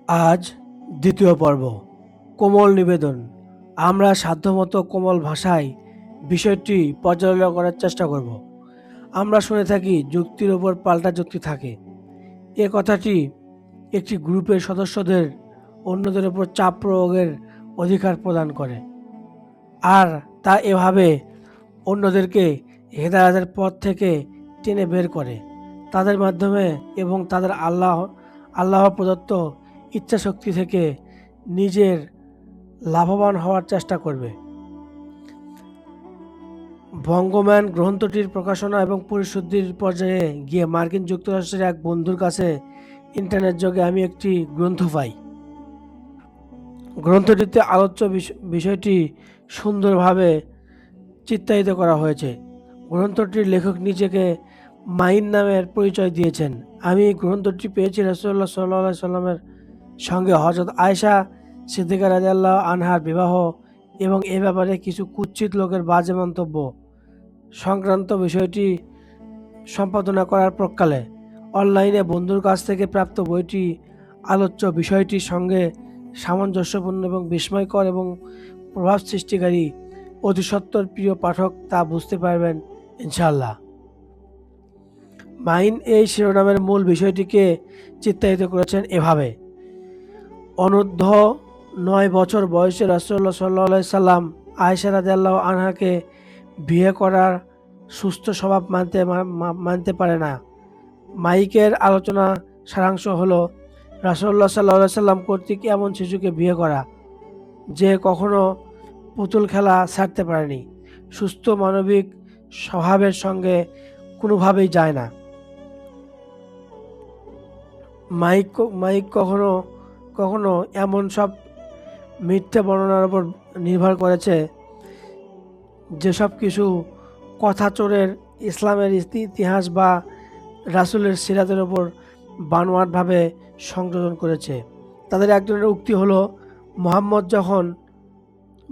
আজ দ্বিতীয় পর্ব, কোমল নিবেদন। আমরা সাধ্যমতো কোমল ভাষায় বিষয়টি পর্যালোচনা করার চেষ্টা করব। আমরা শুনে থাকি যুক্তির ওপর পাল্টা যুক্তি থাকে। এ কথাটি একটি গ্রুপের সদস্যদের অন্যদের উপর চাপ প্রয়োগের অধিকার প্রদান করে, আর তা এভাবে অন্যদেরকে হেদায়েতের পথ থেকে টেনে বের করে তাদের মাধ্যমে এবং তাদের আল্লাহ প্রদত্ত ইচ্ছাশক্তি থেকে নিজের লাভবান হওয়ার চেষ্টা করবে। বঙ্গম্যান গ্রন্থটির প্রকাশনা এবং পরিশুদ্ধির পর্যায়ে গিয়ে মার্কিন যুক্তরাষ্ট্রের এক বন্ধুর কাছে ইন্টারনেট যোগে আমি একটি গ্রন্থ পাই। গ্রন্থটিতে আলোচ্য বিষয়টি সুন্দরভাবে চিত্রায়িত করা হয়েছে। গ্রন্থটির লেখক নিজেকে মাইন নামের পরিচয় দিয়েছেন। আমি এই গ্রন্থটি পেয়েছি রাসূলুল্লাহ সাল্লাল্লাহু আলাইহি সাল্লামের সঙ্গে হযরত আয়েশা সিদ্দিকা রাদিয়াল্লাহু আনহার বিবাহ এবং এ ব্যাপারে কিছু কুৎসিত লোকের বাজে মন্তব্য সংক্রান্ত বিষয়টি সম্পাদনা করার প্রকালে অনলাইনে বন্ধুর কাছ থেকে প্রাপ্ত বইটি আলোচ্য বিষয়টির সঙ্গে সামঞ্জস্যপূর্ণ এবং বিস্ময়কর এবং প্রভাব সৃষ্টিকারী। অতি সত্বর প্রিয় পাঠক তা বুঝতে পারবেন ইনশাআল্লাহ। মাইন এই শিরোনামের মূল বিষয়টিকে চিত্রায়িত করেছেন এভাবে: অনূর্ধ্ব ৯ বছর বয়সে রাসূলুল্লাহ সাল্লাল্লাহু আলাইহি সাল্লাম আয়েশা রাদিয়াল্লাহু আনহাকে বিয়ে করার সুস্থ স্বভাব মানতে পারে না। মাইকের আলোচনা সারাংশ হলো রাসূলুল্লাহ সাল্লাল্লাহু আলাইহি সাল্লাম কর্তৃক এমন শিশুকে বিয়ে করা যে কখনো পুতুল খেলা ছাড়তে পারেনি, সুস্থ মানবিক স্বভাবের সঙ্গে কোনোভাবেই যায় না। মাইক কখনো কখনো এমন সব মিথ্যে বর্ণনার উপর নির্ভর করেছে যেসব কিছু কথাচোরের ইসলামের ইতিহাস বা রাসূলের সিরাতের ওপর বানোয়াটভাবে সংযোজন করেছে। তাদের একজনের উক্তি হলো,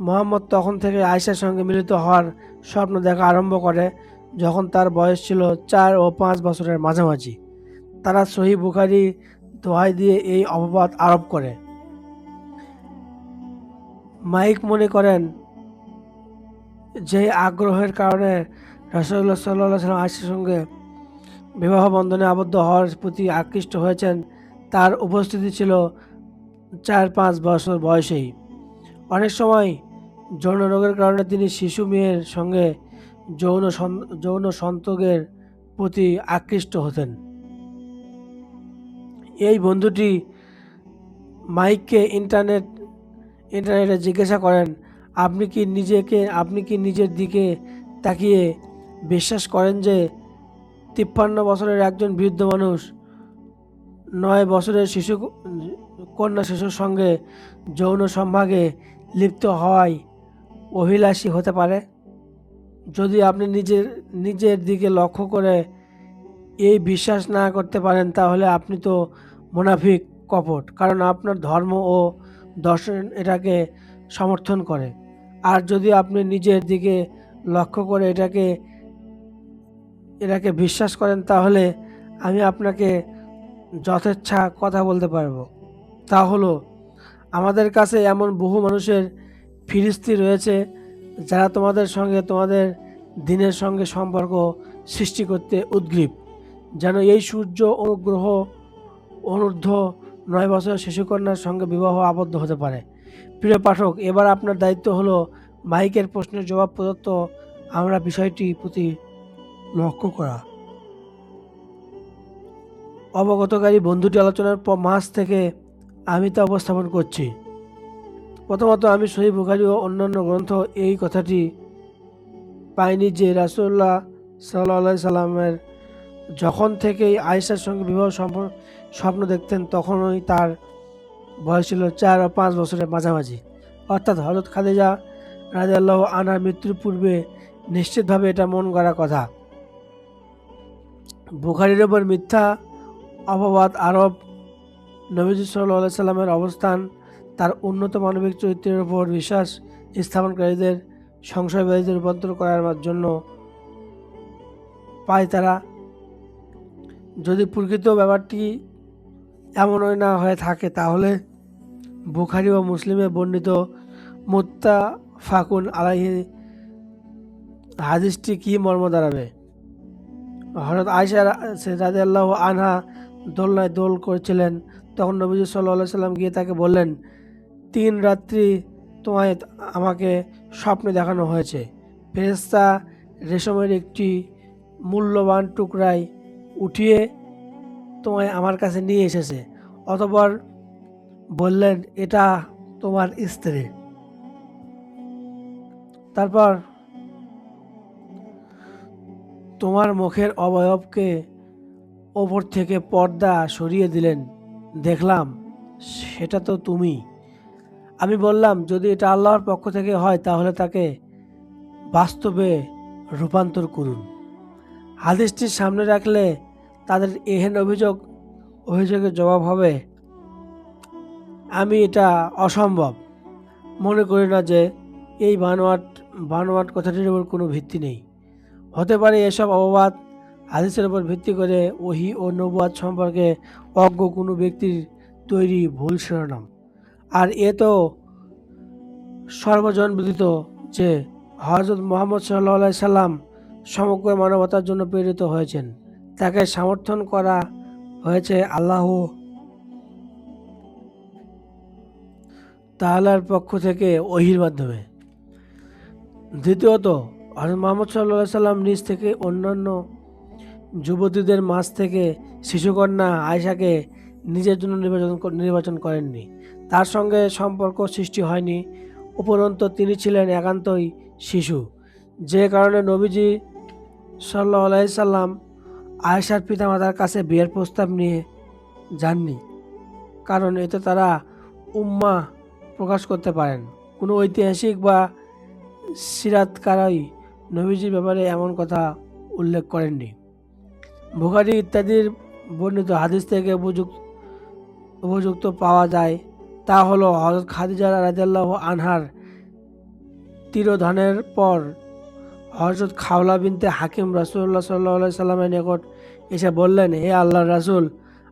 মোহাম্মদ তখন থেকে আয়েশার সঙ্গে মিলিত হওয়ার স্বপ্ন দেখা আরম্ভ করে যখন তার বয়স ছিল 4 ও 5 বছরের মাঝামাঝি। তারা সহিহ বুখারী দোহাই দিয়ে এই অপবাদ আরোপ করে। মাইক মনে করেন যে আগ্রহের কারণে রাসূলুল্লাহ সাল্লাল্লাহু আলাইহি ওয়াসাল্লাম আয়েশার সঙ্গে বিবাহ বন্ধনে আবদ্ধ হওয়ার প্রতি আকৃষ্ট হয়েছেন তার উপস্থিতি ছিল 4-5 বছর বয়সেই। অনেক সময় যৌন রোগের কারণে তিনি শিশু মেয়ের সঙ্গে যৌন সংযোগের প্রতি আকৃষ্ট হতেন। এই বন্ধুটি মাইককে ইন্টারনেটে জিজ্ঞাসা করেন, আপনি কি নিজের দিকে তাকিয়ে বিশ্বাস করেন যে 53 বছরের একজন বৃদ্ধ মানুষ 9 বছরের কন্যা শিশুর সঙ্গে যৌন সম্ভাগে লিপ্ত হওয়ায় অভিলাষী হতে পারে? যদি আপনি নিজের দিকে লক্ষ্য করে এই বিশ্বাস না করতে পারেন তাহলে আপনি তো মুনাফিক, কপট, কারণ আপনার ধর্ম ও দর্শন এটাকে সমর্থন করে। আর যদি আপনি নিজের দিকে লক্ষ্য করে এটাকে বিশ্বাস করেন তাহলে আমি আপনাকে যথেচ্ছা কথা বলতে পারবো। তা হলো, আমাদের কাছে এমন বহু মানুষের ফিরিস্তি রয়েছে যারা তোমাদের দিনের সঙ্গে সম্পর্ক সৃষ্টি করতে উদ্গ্রীব, যেন এই সূর্য অনুগ্রহ অনূর্ধ্ব 9 বছরের শিশুকন্যার সঙ্গে বিবাহ আবদ্ধ হতে পারে। প্রিয় পাঠক, এবার আপনার দায়িত্ব হলো মাইকের প্রশ্নের জবাব প্রদত্ত আমরা বিষয়টি প্রতি লক্ষ্য করা। অবগতকারী বন্ধুটি আলোচনার মাঝ থেকে আমি তা উপস্থাপন করছি। প্রথমত, আমি সহিহ বুখারী ও অন্যান্য গ্রন্থ এই কথাটি পাইনি যে রাসূলুল্লাহ সাল্লাল্লাহু আলাইহি সাল্লামের যখন থেকেই আয়েশার সঙ্গে বিবাহ স্বপ্ন দেখতেন তখনই তার বয়স ছিল 4 ও 5 বছরের মাঝামাঝি, অর্থাৎ হযরত খাদিজা রাদিয়াল্লাহু আনহার মৃত্যুর পূর্বে। নিশ্চিতভাবে এটা মন গড়া কথা। বুখারীর ওপর মিথ্যা অপবাদ আরোপ নবীজি সাল্লাল্লাহু আলাইহি সাল্লামের অবস্থান তার উন্নত মানবিক চরিত্রের উপর বিশ্বাস স্থাপনকারীদের সংশয়বাদীদের রূপান্তর করার জন্য পায় তারা। যদি প্রকৃত ব্যাপারটি এমনই না হয়ে থাকে তাহলে বুখারী ও মুসলিমে বর্ণিত মুত্তাফাকুন আলাইহি হাদিসটি কি মর্ম দাঁড়াবে? হযরত আয়েশা রাদিয়াল্লাহু আনহা দোলনায় দোল করছিলেন। তখন নবীজি সাল্লাল্লাহু আলাইহি সাল্লাম গিয়ে তাকে বললেন, 3 রাত্রি তোমায় আমাকে স্বপ্নে দেখানো হয়েছে। ফেরেশতা রেশমের একটি মূল্যবান টুকরায় উঠিয়ে তোমায় আমার কাছে নিয়ে এসেছে। অতঃপর বললেন, এটা তোমার স্ত্রী। তারপর তোমার মুখের অবয়বকে ওপর থেকে পর্দা সরিয়ে দিলেন। দেখলাম সেটা তো তুমি। আমি বললাম, যদি এটা আল্লাহর পক্ষ থেকে হয় তাহলে তাকে বাস্তবে রূপান্তর করুন। হাদিসটি সামনে রাখলে তাদের এহেন অভিযোগের জবাব হবে, আমি এটা অসম্ভব মনে করি না যে এই বানোয়াট কথাটির উপর কোনো ভিত্তি নেই। হতে পারে এসব অপবাদ হাদিসের উপর ভিত্তি করে ওহী ও নবুয়াত সম্পর্কে অজ্ঞ কোনো ব্যক্তির তৈরি ভুল শিরোনাম। আর এ তো সর্বজনবিদিত যে হযরত মুহাম্মদ সাল্লাল্লাহু আলাইহি সাল্লাম সমগ্র মানবতার জন্য প্রেরিত হয়েছেন। তাকে সমর্থন করা হয়েছে আল্লাহ তাআলার পক্ষ থেকে ওহীর মাধ্যমে। দ্বিতীয়ত, হযরত মুহাম্মদ সাল্লাল্লাহু আলাইহি সাল্লাম নিজ থেকে অন্যান্য যুবতীদের মাঝ থেকে শিশুকন্যা আয়েশাকে নিজের জন্য নির্বাচন করেননি। তার সঙ্গে সম্পর্ক সৃষ্টি হয়নি। উপরন্তু তিনি ছিলেন একান্তই শিশু, যে কারণে নবীজি সাল্লাল্লাহু আলাইহি সাল্লাম আয়েশার পিতামাতার কাছে বিয়ের প্রস্তাব নিয়ে যাননি, কারণ এতে তারা উম্মাহ প্রকাশ করতে পারেন। কোনো ঐতিহাসিক বা সিরাতকারই নবীজির ব্যাপারে এমন কথা উল্লেখ করেননি। বুখারী ইত্যাদির বর্ণিত হাদিস থেকে উপযুক্ত পাওয়া যায় তা হলো, হযরত খাদিজা রাদিয়াল্লাহু আনহার তিরোধানের পর হযরত খাওলা বিনতে হাকিম রাসূলুল্লাহ সাল্লাল্লাহু আলাইহি সাল্লামের নিকট এসে বললেন, হে আল্লাহর রাসূল,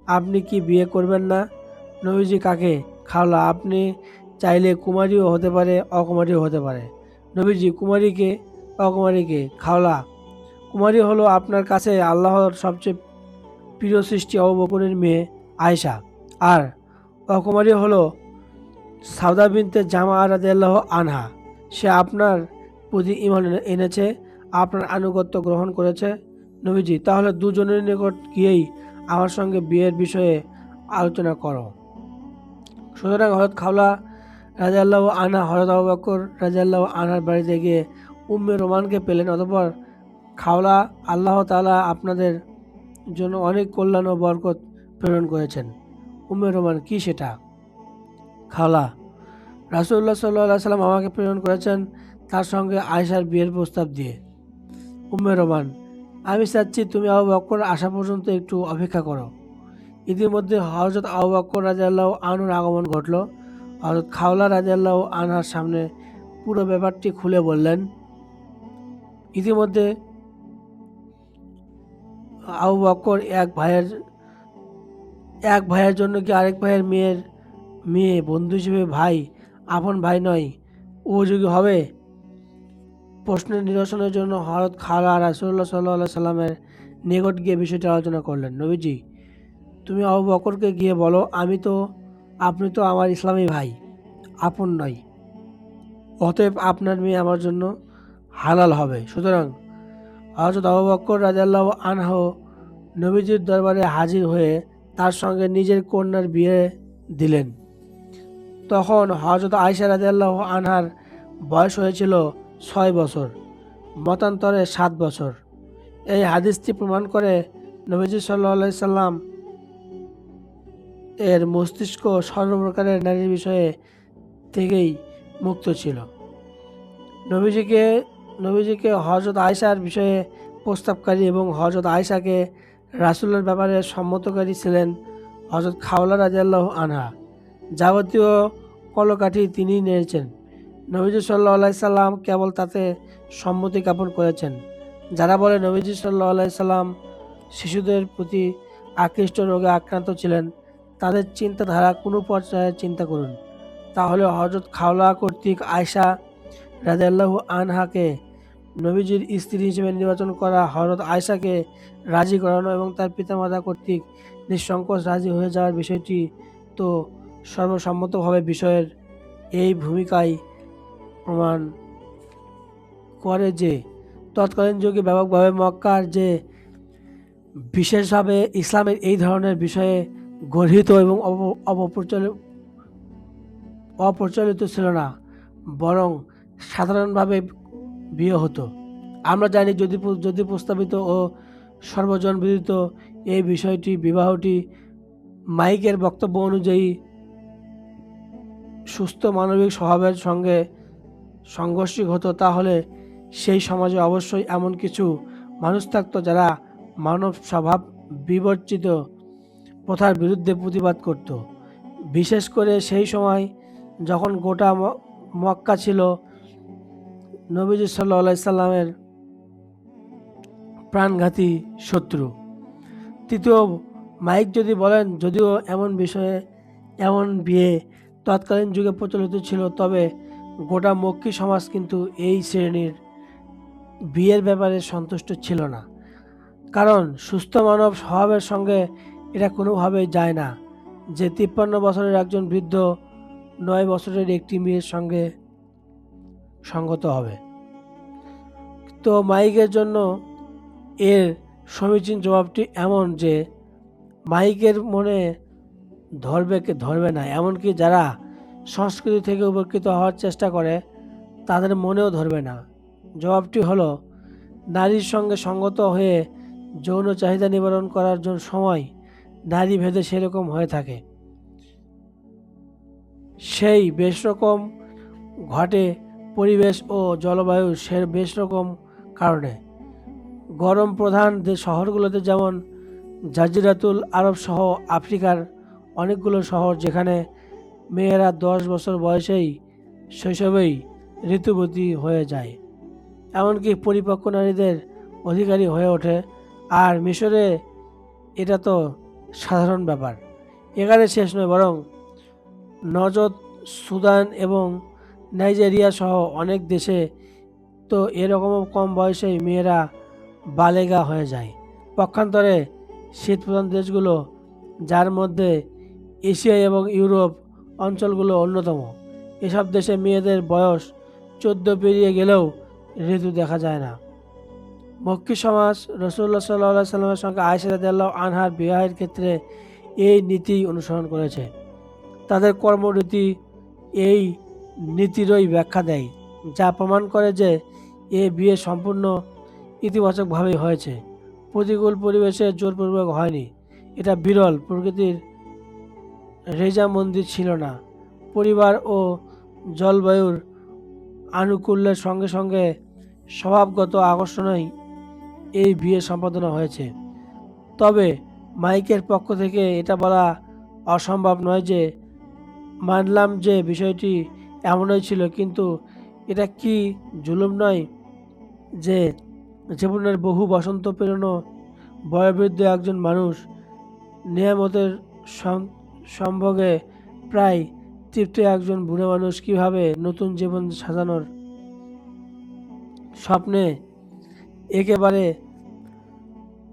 আপনি কি বিয়ে করবেন না? নবীজি, কাকে? খাওলা, আপনি চাইলে কুমারীও হতে পারে, অকুমারীও হতে পারে। নবীজি, কুমারীকে? অকুমারীকে? খাওলা, কুমারী হলো আপনার কাছে আল্লাহর সবচেয়ে প্রিয় সৃষ্টি আবু বকরের মেয়ে আয়েশা, আর অকুমারী হলো সাউদা বিনতে জামা রাদিয়াল্লাহু আনহা। সে আপনার প্রতি ঈমান এনেছে, আপনার আনুগত্য গ্রহণ করেছে। নবীজি, তাহলে দুজনের নিকট গিয়েই আমার সঙ্গে বিয়ের বিষয়ে আলোচনা করো। সুতরাং হযরত খাওলা রাদিয়াল্লাহু আনহা হযরত আবু বকর রাদিয়াল্লাহু আনহার বাড়িতে গিয়ে উম্মে রোমানকে পেলেন। অতঃপর খাওলা, আল্লাহ তাআলা আপনাদের জন্য অনেক কল্যাণ ও বরকত প্রেরণ করেছেন। উম্মে রোমান, কি সেটা? খাওলা, রাসূলুল্লাহ সাল্লাল্লাহু আলাইহি সাল্লাম আমাকে প্রেরণ করেছেন তার সঙ্গে আয়েশার বিয়ের প্রস্তাব দিয়ে। উম্মে রোমান, আমি চাচ্ছি তুমি আবু বকর আসা পর্যন্ত একটু অপেক্ষা করো। ইতিমধ্যে হযরত আবু বকর রাদিয়াল্লাহু আনহুর আগমন ঘটল। হযরত খাওলা রাদিয়াল্লাহু আনহার সামনে পুরো ব্যাপারটি খুলে বললেন। ইতিমধ্যে আবু বকর এক ভাইয়ের জন্য কি আরেক ভাইয়ের মেয়ে বন্ধু হিসেবে ভাই, আপন ভাই নয়, উপযোগী হবে? প্রশ্নের নিরসনের জন্য হযরত খাওলা রাসূলুল্লাহ সাল্লাল্লাহু আলাইহি সাল্লামের নিকট গিয়ে বিষয়টি আলোচনা করলেন। নবীজি, তুমি আবু বকরকে গিয়ে বলো, আপনি তো আমার ইসলামী ভাই, আপন নয়, অতএব আপনার মেয়ে আমার জন্য হালাল হবে। সুতরাং হযরত আবু বকর রাদিয়াল্লাহু আনহু নবীজির দরবারে হাজির হয়ে তার সঙ্গে নিজের কন্যার বিয়ে দিলেন। তখন হযরত আয়েশা রাদিয়াল্লাহু আনহার বয়স হয়েছিল 6 বছর, মতান্তরে 7 বছর। এই হাদিসটি প্রমাণ করে নবীজি সাল্লাল্লাহু আলাইহি সাল্লাম এর মস্তিষ্ক সর্বপ্রকারের নারীর বিষয়ে থেকেই মুক্ত ছিল। নবীজিকে হযরত আয়েশার বিষয়ে প্রস্তাবকারী এবং হযরত আয়েশাকে রাসূলের ব্যাপারে সম্মতকারী ছিলেন হযরত খাওলা রাদিয়াল্লাহু আনহা। যাবতীয় কলকাঠি তিনিই নেড়েছেন। নবীজি সাল্লাল্লাহু আলাইহি সাল্লাম কেবল তাতে সম্মতি জ্ঞাপন করেছেন। যারা বলে নবীজি সাল্লাল্লাহু আলাইহি সাল্লাম শিশুদের প্রতি আকৃষ্ট রোগে আক্রান্ত ছিলেন, তাদের চিন্তাধারা কোনো পর্যায়ে চিন্তা করুন। তাহলে হযরত খাওলা কর্তৃক আয়েশা রাদিয়াল্লাহু আনহাকে নবীজির স্ত্রী হিসেবে নির্বাচন করা, হযরত আয়েশাকে রাজি করানো এবং তার পিতামাতা কর্তৃক নিঃসংকোচ রাজি হয়ে যাওয়ার বিষয়টি তো সর্বসম্মতভাবে বিষয়ের এই ভূমিকায় প্রমাণ করে যে তৎকালীন যুগে ব্যাপকভাবে মক্কার যে বিশেষভাবে ইসলামের এই ধরনের বিষয়ে গর্হিত এবং অপ্রচলিত ছিল না, বরং সাধারণভাবে বিয়ে হতো। আমরা জানি যদি প্রস্তাবিত ও সর্বজন বিদিত এই বিবাহটি মাইকের বক্তব্য অনুযায়ী সুস্থ মানবিক স্বভাবের সঙ্গে সাংঘর্ষিক হতো, তাহলে সেই সমাজে অবশ্যই এমন কিছু মানুষ থাকতো যারা মানব স্বভাব বিবর্জিত প্রথার বিরুদ্ধে প্রতিবাদ করত। বিশেষ করে সেই সময় যখন গোটা মক্কা ছিল নবীজি সাল্লাল্লাহু আলাইহি সাল্লামের প্রাণঘাতী শত্রু। তৃতীয়, মাইক যদি বলেন, যদিও এমন বিয়ে তৎকালীন যুগে প্রচলিত ছিল, তবে গোটা মক্কি সমাজ কিন্তু এই শ্রেণীর বিয়ের ব্যাপারে সন্তুষ্ট ছিল না। কারণ সুস্থ মানব স্বভাবের সঙ্গে এটা কোনোভাবেই যায় না যে 53 বছরের একজন বৃদ্ধ 9 বছরের একটি মেয়ের সঙ্গে সঙ্গত হবে। তো মাইকের জন্য এর সমীচীন জবাবটি এমন যে মাইকের মনে ধরবে না, এমনকি যারা সংস্কৃতি থেকে উপকৃত হওয়ার চেষ্টা করে তাদের মনেও ধরবে না। জবাবটি হলো, নারীর সঙ্গে সঙ্গত হয়ে যৌন চাহিদা নিবারণ করার জন্য সময় নারী ভেদে সেরকম হয়ে থাকে। সেই বেশ রকম ঘটে পরিবেশ ও জলবায়ুর বেশ রকম কারণে। গরম প্রধান শহরগুলোতে, যেমন জাজিরাতুল আরব সহ আফ্রিকার অনেকগুলো শহর, যেখানে মেয়েরা 10 বছর বয়সেই শৈশবেই ঋতুবতী হয়ে যায়, এমনকি পরিপক্ক নারীদের অধিকারী হয়ে ওঠে। আর মিশরে এটা তো সাধারণ ব্যাপার। এখানে শেষ নয়, বরং নজদ, সুদান এবং নাইজেরিয়া সহ অনেক দেশে তো এরকমও কম বয়সেই মেয়েরা বালেগা হয়ে যায়। পক্ষান্তরে শীতপ্রধান দেশগুলো, যার মধ্যে এশিয়া এবং ইউরোপ অঞ্চলগুলো অন্যতম, এসব দেশে মেয়েদের বয়স 14 পেরিয়ে গেলেও ঋতু দেখা যায় না। মক্কি সমাজ রাসূলুল্লাহ সাল্লাল্লাহু আলাইহি সাল্লামের সঙ্গে আয়েশা রাদিয়াল্লাহু আনহার বিবাহের ক্ষেত্রে এই নীতি অনুসরণ করেছে। তাদের কর্মরীতি এই নীতিরই ব্যাখ্যা দেয়, যা প্রমাণ করে যে এই বিয়ে সম্পূর্ণ ইতিবাচকভাবেই হয়েছে, প্রতিকূল পরিবেশে জোরপূর্বক হয়নি। এটা বিরল প্রকৃতির রেজামন্দি ছিল না। পরিবার ও জলবায়ুর আনুকূল্যের সঙ্গে সঙ্গে স্বভাবগত আকর্ষণেই এই বিয়ে সম্পাদনা হয়েছে। তবে মাইকের পক্ষ থেকে এটা বলা অসম্ভব নয় যে মানলাম যে বিষয়টি এমনই ছিল, কিন্তু এটা কি জুলুম নয় যে জীবনের বহু বসন্ত পেরোনো বয়োবৃদ্ধ একজন মানুষ নিয়ামতের সম্ভোগে প্রায় তৃপ্ত একজন বুড়ো মানুষ কিভাবে নতুন জীবন সাজানোর স্বপ্নে একেবারে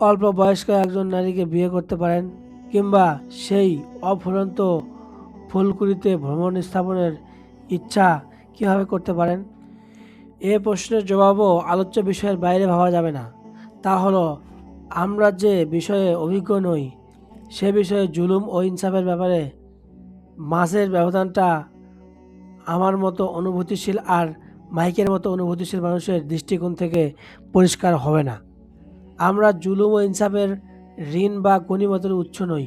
অল্প বয়স্ক একজন নারীকে বিয়ে করতে পারেন, কিংবা সেই অফুরন্ত ফুলকুড়িতে ভ্রমণ স্থাপনের ইচ্ছা কিভাবে করতে পারেন? এ প্রশ্নের জবাবও আলোচ্য বিষয়ের বাইরে ভাবা যাবে না। তা হলো, আমরা যে বিষয়ে অভিজ্ঞ নই সে বিষয়ে জুলুম ও ইনসাফের ব্যাপারে মাঝের ব্যবধানটা আমার মতো অনুভূতিশীল আর মাইকের মতো অনুভূতিশীল মানুষের দৃষ্টিকোণ থেকে পরিষ্কার হবে না। আমরা জুলুম ও ইনসাফের ঋণ বা গনিমতের উৎস নই।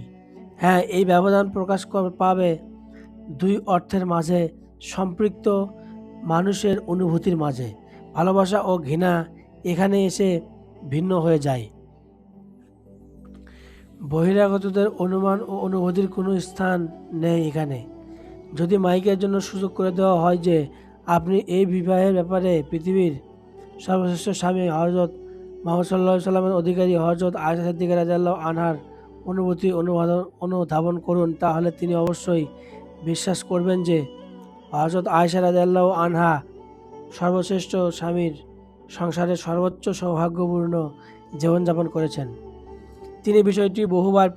হ্যাঁ, এই ব্যবধান প্রকাশ পাবে দুই অর্থের মাঝে সম্পৃক্ত মানুষের অনুভূতির মাঝে। ভালোবাসা ও ঘৃণা এখানে এসে ভিন্ন হয়ে যায়। বহিরাগতদের অনুমান ও অনুভূতির কোনো স্থান নেই এখানে। যদি মাইকের জন্য সুযোগ করে দেওয়া হয় যে আপনি এই বিবাহের ব্যাপারে পৃথিবীর সর্বশ্রেষ্ঠ স্বামী হযরত মুহাম্মদ সাল্লাল্লাহু আলাইহি সাল্লামের অধিকারী হযরত আয়েশা সিদ্দিকা রাদিয়াল্লাহু আনহার অনুভূতি অনুধাবন করুন, তাহলে তিনি অবশ্যই বিশ্বাস করবেন যে হযরত আয়েশা রাদিয়াল্লাহু আনহা সর্বশ্রেষ্ঠ স্বামীর সংসারে সর্বোচ্চ সৌভাগ্যপূর্ণ জীবনযাপন করেছেন। তিনি বিষয়টি বহুবার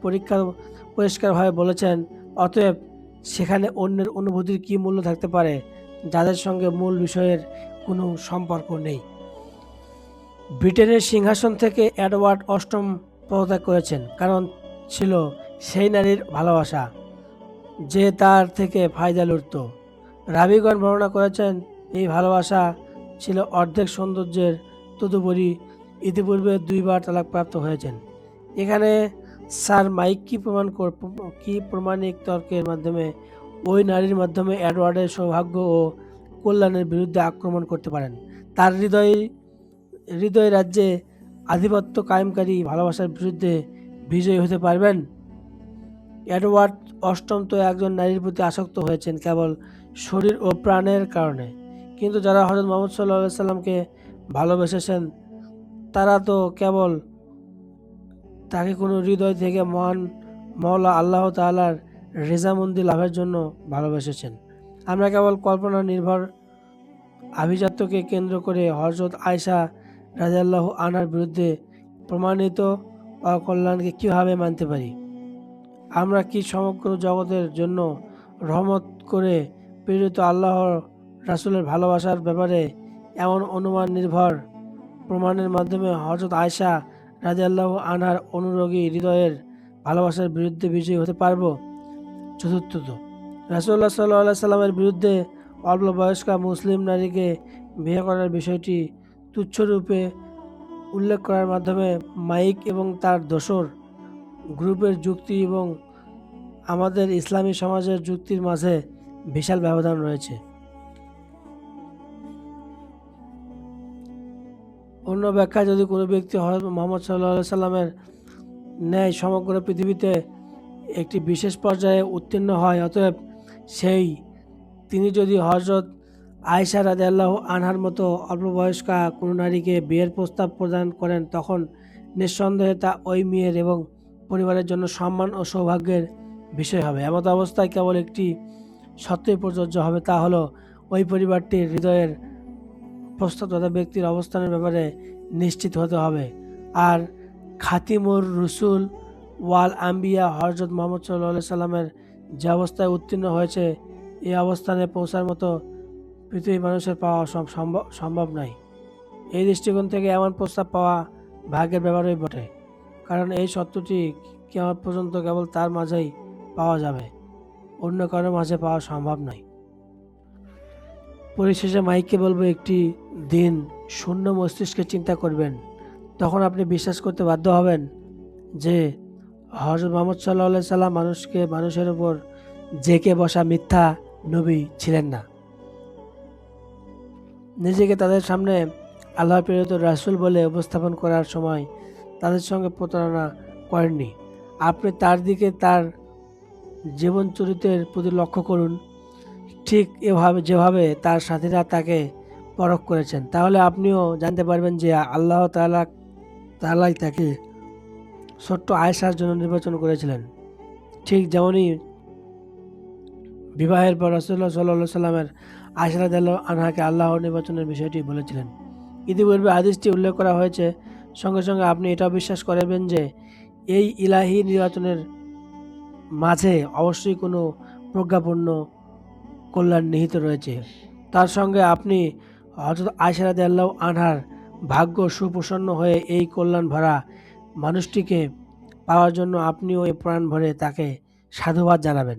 পরিষ্কারভাবে বলেছেন। অতএব সেখানে অন্যের অনুভূতির কী মূল্য থাকতে পারে, যাদের সঙ্গে মূল বিষয়ের কোনো সম্পর্ক নেই। ব্রিটেনের সিংহাসন থেকে এডওয়ার্ড অষ্টম পদত্যাগ করেছেন, কারণ ছিল সেই নারীর ভালোবাসা যে তার থেকে ফায়দা লুটত। রাবীগণ বর্ণনা করেছেন, এই ভালোবাসা ছিল অর্ধেক সৌন্দর্যের, তদুপরি ইতিপূর্বে 2 বার তালাকপ্রাপ্ত হয়েছেন। এখানে স্যার মাইক কি প্রমাণিক তর্কের মাধ্যমে ওই নারীর মাধ্যমে এডওয়ার্ডের সৌভাগ্য ও কল্যাণের বিরুদ্ধে আক্রমণ করতে পারেন। তার হৃদয় রাজ্যে আধিপত্য কায়েমকারী ভালোবাসার বিরুদ্ধে বিজয়ী হতে পারবেন। এডওয়ার্ড অষ্টম তো একজন নারীর প্রতি আসক্ত হয়েছেন কেবল শরীর ও প্রাণের কারণে, কিন্তু যারা হযরত মুহাম্মদ সাল্লাল্লাহু আলাইহি সাল্লামকে ভালোবেসেছেন তারা তো কেবল তাকে কোনো হৃদয় থেকে মহান মওলা আল্লাহ তাআলার রেজামন্দি লাভের জন্য ভালোবেসেছেন। আমরা কেবল কল্পনা নির্ভর আভিজাত্যকে কেন্দ্র করে হযরত আয়েশা রাদিয়াল্লাহু আনহার বিরুদ্ধে প্রমাণিত অকল্যাণকে কীভাবে মানতে পারি? আমরা কি সমগ্র জগতের জন্য রহমত করে প্রেরিত আল্লাহর রাসূলের ভালোবাসার ব্যাপারে এমন অনুমান নির্ভর প্রমাণের মাধ্যমে হযরত আয়েশা রাদিয়াল্লাহু আনহার অনুরাগী হৃদয়ের ভালোবাসার বিরুদ্ধে বিজয়ী হতে পারব? চতুর্থত, রাসূলুল্লাহ সাল্লাল্লাহু আলাইহি সাল্লামের বিরুদ্ধে অল্প বয়স্কা মুসলিম নারীকে বিয়ে করার বিষয়টি তুচ্ছরূপে উল্লেখ করার মাধ্যমে মাইক এবং তার দোসর গ্রুপের যুক্তি এবং আমাদের ইসলামী সমাজের যুক্তির মাঝে বিশাল ব্যবধান রয়েছে। অন্য ব্যাখ্যায় যদি কোনো ব্যক্তি হযরত মুহাম্মদ সাল্লাল্লাহু আলাইহি সাল্লামের ন্যায় সমগ্র পৃথিবীতে একটি বিশেষ পর্যায়ে উত্তীর্ণ হয়, অতএব তিনি যদি হযরত আয়েশা রাদিয়াল্লাহু আনহার মতো অল্পবয়স্কা কোনো নারীকে বিয়ের প্রস্তাব প্রদান করেন, তখন নিঃসন্দেহে তা ওই মেয়ের এবং পরিবারের জন্য সম্মান ও সৌভাগ্যের বিষয় হবে। এমত অবস্থায় কেবল একটি সত্যই প্রযোজ্য হবে, তা হলো ওই পরিবারটির হৃদয়ের প্রস্তাবদাতা ব্যক্তির অবস্থানের ব্যাপারে নিশ্চিত হতে হবে। আর খাতিমুর রুসুল ওয়াল আম্বিয়া হযরত মুহাম্মদ সাল্লাল্লাহু আলাইহি সাল্লামের যে অবস্থায় উত্তীর্ণ হয়েছে, এই অবস্থানে পৌঁছার মতো পৃথিবীর মানুষের পাওয়া সম্ভব নয়। এই দৃষ্টিকোণ থেকে এমন প্রস্তাব পাওয়া ভাগ্যের ব্যাপারই বটে, কারণ এই সত্যটি কিয়ামত পর্যন্ত কেবল তার মাঝেই পাওয়া যাবে, অন্য কারো মাঝে পাওয়া সম্ভব নয়। পরিশেষে মাইককে বলবো, একটি দিন শূন্য মস্তিষ্কে চিন্তা করবেন, তখন আপনি বিশ্বাস করতে বাধ্য হবেন যে হযরত মুহাম্মদ সাল্লাল্লাহু আলাইহি সাল্লাম মানুষের উপর জেঁকে বসা মিথ্যা নবী ছিলেন না। নিজেকে তাদের সামনে আল্লাহর প্রেরিত রাসূল বলে উপস্থাপন করার সময় তাদের সঙ্গে প্রতারণা করেননি। আপনি তার দিকে, তার জীবন চরিত্রের প্রতি লক্ষ্য করুন, ঠিক যেভাবে তার সাথীরা তাকে পরখ করেছেন, তাহলে আপনিও জানতে পারবেন যে আল্লাহ তাআলাই তাকে ছোট্ট আয়েশার জন্য নির্বাচন করেছিলেন। ঠিক যেমনই বিবাহের পর রাসূলুল্লাহ সাল্লাল্লাহু আলাইহি সাল্লামের আয়েশা রাদিয়াল্লাহু আনহাকে আল্লাহর নির্বাচনের বিষয়টি বলেছিলেন। ইতিপূর্বে হাদিসটি উল্লেখ করা হয়েছে। সঙ্গে সঙ্গে আপনি এটাও বিশ্বাস করবেন যে এই ইলাহি নির্বাচনের মাঝে অবশ্যই কোনো প্রজ্ঞাপূর্ণ কল্যাণ নিহিত রয়েছে। তার সঙ্গে আপনি হযরত আয়েশা রাদিয়াল্লাহু আনহার ভাগ্য সুপ্রসন্ন হয়ে এই কল্যাণ ভরা মানুষটিকে পাওয়ার জন্য আপনিও এই প্রাণ ভরে তাকে সাধুবাদ জানাবেন।